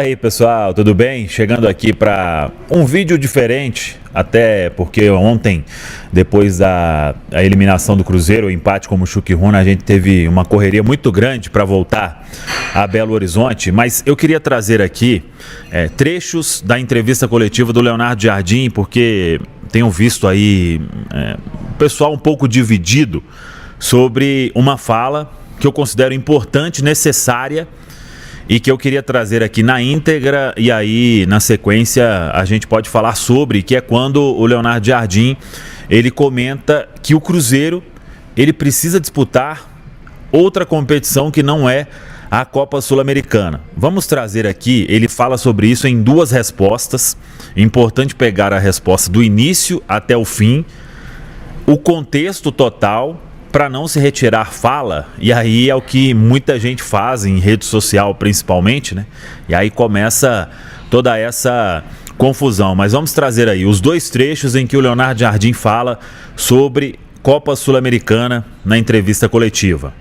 E aí pessoal, tudo bem? Chegando aqui para um vídeo diferente, até porque ontem, depois da eliminação do Cruzeiro, o empate com o Muxuquiruna, a gente teve uma correria muito grande para voltar a Belo Horizonte, mas eu queria trazer aqui trechos da entrevista coletiva do Leonardo Jardim, porque tenho visto aí o pessoal um pouco dividido sobre uma fala que eu considero importante, necessária, e que eu queria trazer aqui na íntegra, e aí na sequência a gente pode falar sobre, que é quando o Leonardo Jardim, ele comenta que o Cruzeiro, ele precisa disputar outra competição que não é a Copa Sul-Americana. Vamos trazer aqui, ele fala sobre isso em duas respostas, é importante pegar a resposta do início até o fim, o contexto total, para não se retirar fala, e aí é o que muita gente faz em rede social principalmente, né? E aí começa toda essa confusão. Mas vamos trazer aí os dois trechos em que o Leonardo Jardim fala sobre Copa Sul-Americana na entrevista coletiva.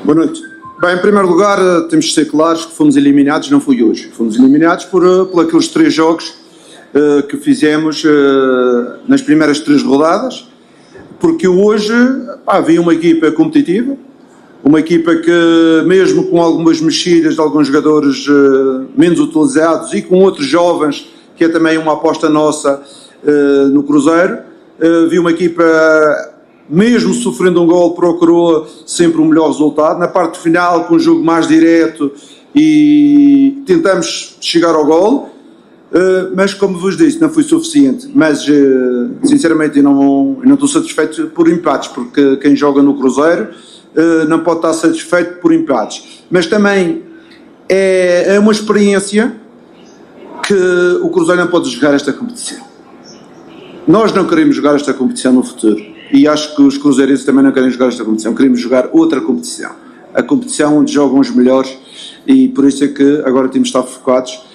Boa noite. Bem, em primeiro lugar, temos de ser claros que fomos eliminados, não foi hoje. Fomos eliminados por aqueles 3 jogos que fizemos nas primeiras 3 rodadas, porque hoje havia uma equipa competitiva, uma equipa que, mesmo com algumas mexidas de alguns jogadores menos utilizados e com outros jovens, que é também uma aposta nossa no Cruzeiro, havia uma equipa, mesmo sofrendo um gol, procurou sempre o melhor resultado. Na parte final, com um jogo mais direto, e tentamos chegar ao gol. Mas, como vos disse, não foi suficiente. Mas, sinceramente, eu não estou satisfeito por empates, porque quem joga no Cruzeiro não pode estar satisfeito por empates. Mas também é uma experiência que o Cruzeiro não pode jogar esta competição. Nós não queremos jogar esta competição no futuro. E acho que os cruzeirenses também não querem jogar esta competição. Queremos jogar outra competição. A competição onde jogam os melhores, e por isso é que agora temos de estar focados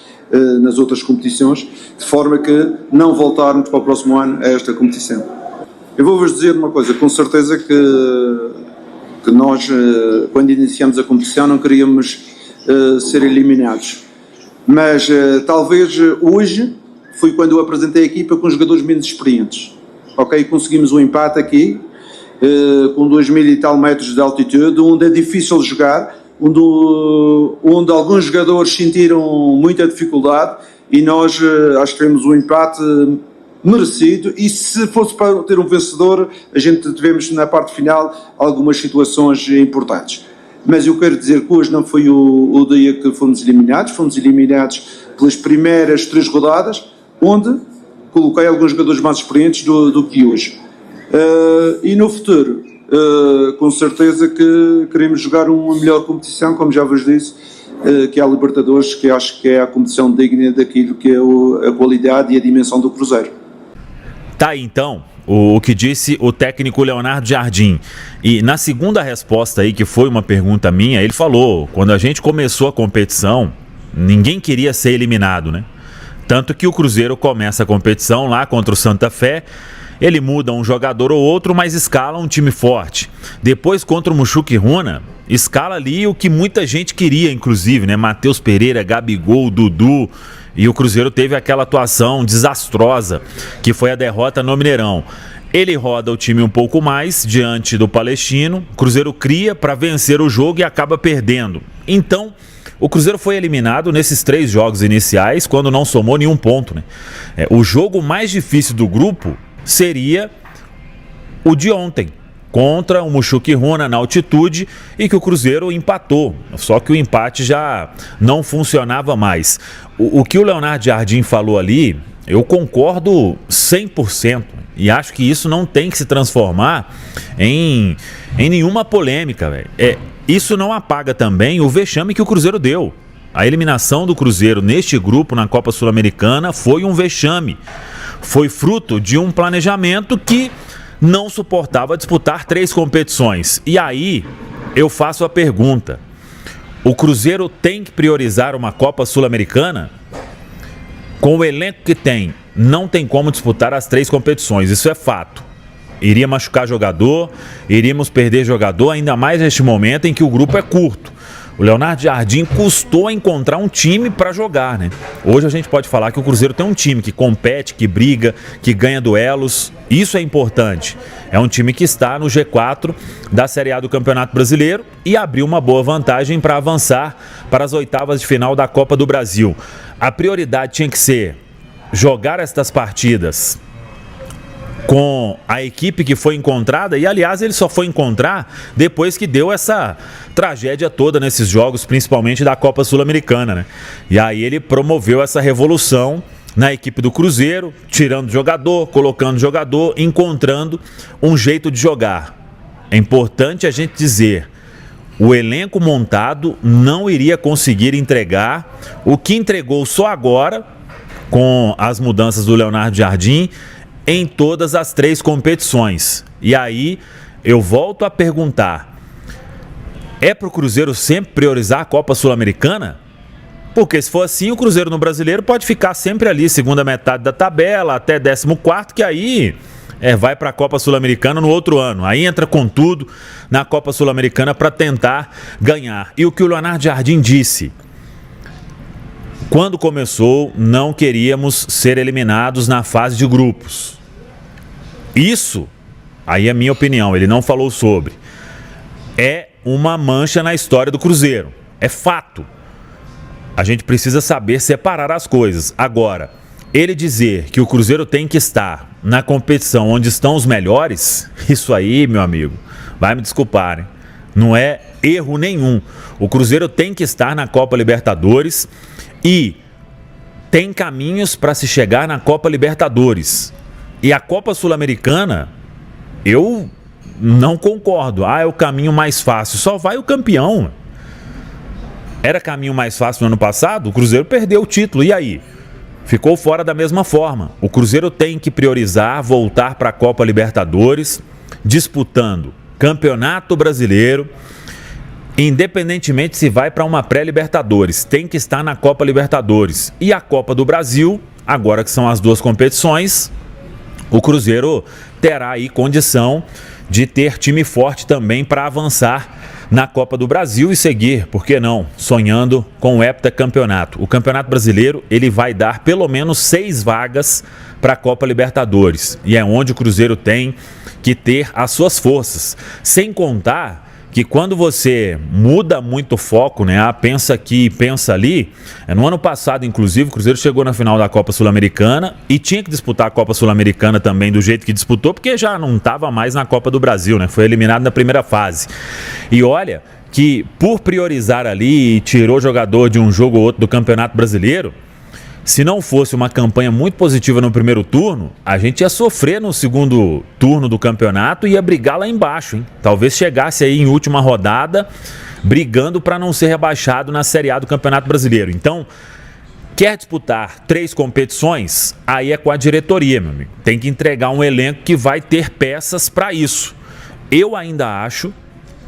nas outras competições, de forma que não voltarmos para o próximo ano a esta competição. Eu vou-vos dizer uma coisa, com certeza que nós, quando iniciamos a competição, não queríamos ser eliminados, mas talvez hoje foi quando eu apresentei a equipa com jogadores menos experientes, ok? Conseguimos um empate aqui, com 2.000 e tal metros de altitude, onde é difícil jogar, onde alguns jogadores sentiram muita dificuldade, e nós acho que tivemos um empate merecido, e se fosse para ter um vencedor, a gente tivemos na parte final algumas situações importantes. Mas eu quero dizer que hoje não foi o dia que fomos eliminados pelas primeiras 3 rodadas, onde coloquei alguns jogadores mais experientes do que hoje. E no futuro, com certeza que queremos jogar uma melhor competição, como já vos disse, que é a Libertadores, que acho que é a competição digna daquilo que é a qualidade e a dimensão do Cruzeiro. Tá aí então o que disse o técnico Leonardo Jardim. E na segunda resposta aí, que foi uma pergunta minha, ele falou, quando a gente começou a competição, ninguém queria ser eliminado, né? Tanto que o Cruzeiro começa a competição lá contra o Santa Fé, ele muda um jogador ou outro, mas escala um time forte. Depois, contra o Muxuquiruna, escala ali o que muita gente queria, inclusive, né? Matheus Pereira, Gabigol, Dudu. E o Cruzeiro teve aquela atuação desastrosa, que foi a derrota no Mineirão. Ele roda o time um pouco mais diante do Palestino. O Cruzeiro cria para vencer o jogo e acaba perdendo. Então, o Cruzeiro foi eliminado nesses 3 jogos iniciais, quando não somou nenhum ponto, né? O jogo mais difícil do grupo seria o de ontem, contra o Muxuquiruna na altitude, e que o Cruzeiro empatou, só que o empate já não funcionava mais. O que o Leonardo Jardim falou ali, eu concordo 100%, e acho que isso não tem que se transformar em nenhuma polêmica, velho. Isso não apaga também o vexame que o Cruzeiro deu. A eliminação do Cruzeiro neste grupo na Copa Sul-Americana foi um vexame. Foi fruto de um planejamento que não suportava disputar 3 competições. E aí eu faço a pergunta: o Cruzeiro tem que priorizar uma Copa Sul-Americana? Com o elenco que tem, não tem como disputar as 3 competições, isso é fato. Iria machucar jogador, iríamos perder jogador, ainda mais neste momento em que o grupo é curto. O Leonardo Jardim custou a encontrar um time para jogar, né? Hoje a gente pode falar que o Cruzeiro tem um time que compete, que briga, que ganha duelos. Isso é importante. É um time que está no G4 da Série A do Campeonato Brasileiro e abriu uma boa vantagem para avançar para as oitavas de final da Copa do Brasil. A prioridade tinha que ser jogar estas partidas com a equipe que foi encontrada, e aliás ele só foi encontrar depois que deu essa tragédia toda nesses jogos, principalmente da Copa Sul-Americana, né? E aí ele promoveu essa revolução na equipe do Cruzeiro, tirando jogador, colocando jogador, encontrando um jeito de jogar. É importante a gente dizer, o elenco montado não iria conseguir entregar o que entregou só agora, com as mudanças do Leonardo Jardim, em todas as 3 competições. E aí eu volto a perguntar, é para o Cruzeiro sempre priorizar a Copa Sul-Americana? Porque se for assim, o Cruzeiro no Brasileiro pode ficar sempre ali, segunda metade da tabela, até 14º, que aí vai para a Copa Sul-Americana no outro ano. Aí entra com tudo na Copa Sul-Americana para tentar ganhar. E o que o Leonardo Jardim disse: quando começou, não queríamos ser eliminados na fase de grupos. Isso, aí é a minha opinião, ele não falou sobre, é uma mancha na história do Cruzeiro. É fato. A gente precisa saber separar as coisas. Agora, ele dizer que o Cruzeiro tem que estar na competição onde estão os melhores, isso aí, meu amigo, vai me desculpar, hein? Não é erro nenhum. O Cruzeiro tem que estar na Copa Libertadores e tem caminhos para se chegar na Copa Libertadores. E a Copa Sul-Americana, eu não concordo. É o caminho mais fácil. Só vai o campeão. Era caminho mais fácil no ano passado? O Cruzeiro perdeu o título. E aí? Ficou fora da mesma forma. O Cruzeiro tem que priorizar, voltar para a Copa Libertadores, disputando Campeonato Brasileiro, independentemente se vai para uma pré-Libertadores, tem que estar na Copa Libertadores. E a Copa do Brasil, agora que são as 2 competições, o Cruzeiro terá aí condição de ter time forte também para avançar na Copa do Brasil e seguir, por que não, sonhando com o heptacampeonato. O Campeonato Brasileiro, ele vai dar pelo menos 6 vagas para a Copa Libertadores. E é onde o Cruzeiro tem que ter as suas forças. Sem contar que quando você muda muito o foco, né? Pensa aqui, pensa ali. No ano passado, inclusive, o Cruzeiro chegou na final da Copa Sul-Americana e tinha que disputar a Copa Sul-Americana também do jeito que disputou, porque já não estava mais na Copa do Brasil, né? Foi eliminado na primeira fase. E olha que por priorizar ali, tirou jogador de um jogo ou outro do Campeonato Brasileiro. Se não fosse uma campanha muito positiva no primeiro turno, a gente ia sofrer no segundo turno do campeonato e ia brigar lá embaixo, hein? Talvez chegasse aí em última rodada, brigando para não ser rebaixado na Série A do Campeonato Brasileiro. Então, quer disputar 3 competições? Aí é com a diretoria, meu amigo. Tem que entregar um elenco que vai ter peças para isso. Eu ainda acho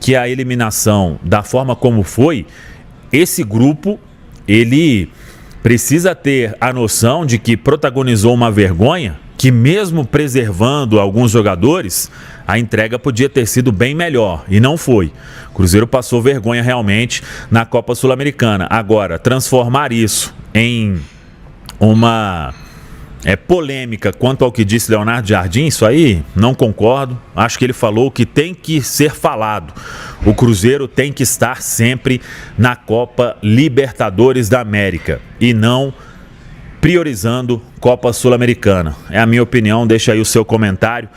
que a eliminação, da forma como foi, esse grupo, ele precisa ter a noção de que protagonizou uma vergonha, que mesmo preservando alguns jogadores, a entrega podia ter sido bem melhor, e não foi. O Cruzeiro passou vergonha realmente na Copa Sul-Americana. Agora, transformar isso em uma polêmica quanto ao que disse Leonardo Jardim, isso aí não concordo. Acho que ele falou o que tem que ser falado. O Cruzeiro tem que estar sempre na Copa Libertadores da América e não priorizando Copa Sul-Americana. É a minha opinião, deixa aí o seu comentário.